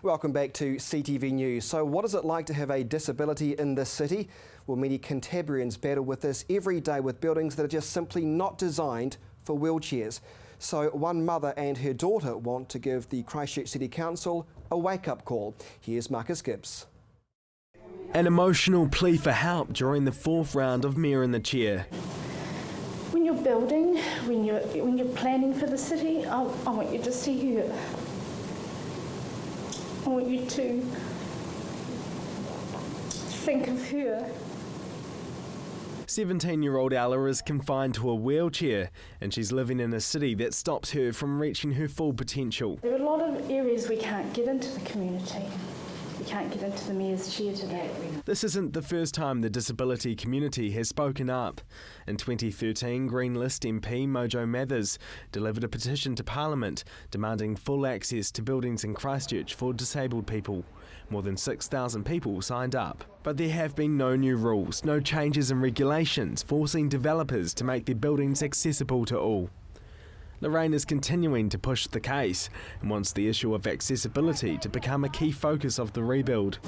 Welcome back to CTV News. So what is it like to have a disability in this city? Well, many Canterburyans battle with this every day with buildings that are just simply not designed for wheelchairs. So one mother and her daughter want to give the Christchurch City Council a wake-up call. Here's Marcus Gibbs. An emotional plea for help during the fourth round of Mayor in the Chair. When you're building, when you're planning for the city, I want you to see her. I want you to think of her. 17-year-old Ella is confined to a wheelchair and she's living in a city that stops her from reaching her full potential. There are a lot of areas we can't get into the community. We can't get into the Mayor's chair today. This isn't the first time the disability community has spoken up. In 2013, Green List MP Mojo Mathers delivered a petition to Parliament demanding full access to buildings in Christchurch for disabled people. More than 6,000 people signed up. But there have been no new rules, no changes in regulations forcing developers to make their buildings accessible to all. Lorraine is continuing to push the case and wants the issue of accessibility to become a key focus of the rebuild.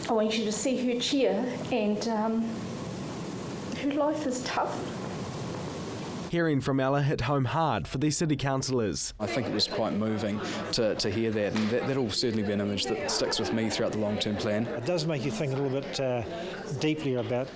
I want you to see her chair, and her life is tough. Hearing from Ella hit home hard for the city councillors. I think it was quite moving to hear that, and that'll certainly be an image that sticks with me throughout the long-term plan. It does make you think a little bit deeply about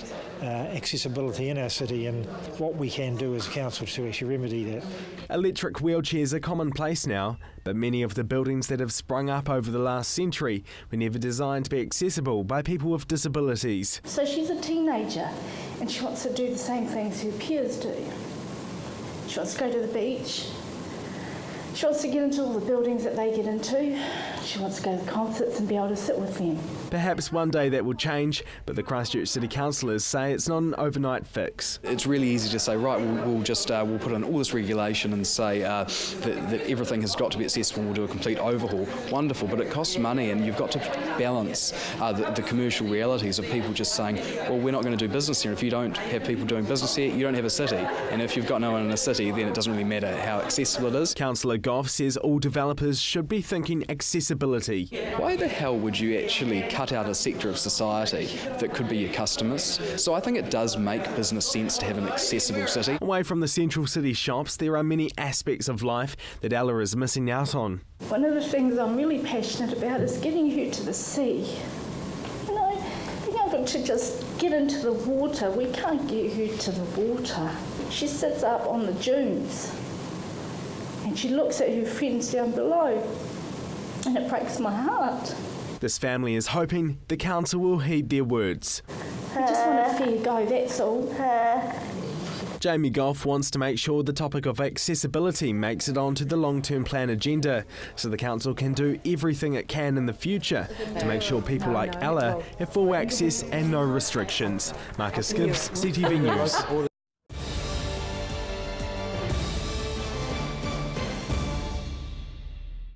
accessibility in our city and what we can do as a council to actually remedy that. Electric wheelchairs are commonplace now, but many of the buildings that have sprung up over the last century were never designed to be accessible by people with disabilities. So she's a teenager and she wants to do the same things her peers do. She wants to go to the beach. She wants to get into all the buildings that they get into. She wants to go to the concerts and be able to sit with them. Perhaps one day that will change, but the Christchurch City Councillors say it's not an overnight fix. It's really easy to say, right, we'll put in all this regulation and say that everything has got to be accessible, we'll do a complete overhaul. Wonderful, but it costs money, and you've got to balance the commercial realities of people just saying, well, we're not going to do business here. If you don't have people doing business here, you don't have a city. And if you've got no one in a city, then it doesn't really matter how accessible it is. Councillor Goff says all developers should be thinking accessibility. Why the hell would you actually cut out a sector of society that could be your customers? So I think it does make business sense to have an accessible city. Away from the central city shops, there are many aspects of life that Ella is missing out on. One of the things I'm really passionate about is getting her to the sea. You know, being able to just get into the water. We can't get her to the water. She sits up on the dunes and she looks at her friends down below, and it breaks my heart. This family is hoping the council will heed their words. We just want a fair go, that's all. Jamie Goff wants to make sure the topic of accessibility makes it onto the long-term plan agenda so the council can do everything it can in the future to make sure people like Ella have full access and no restrictions. Marcus Gibbs, CTV News.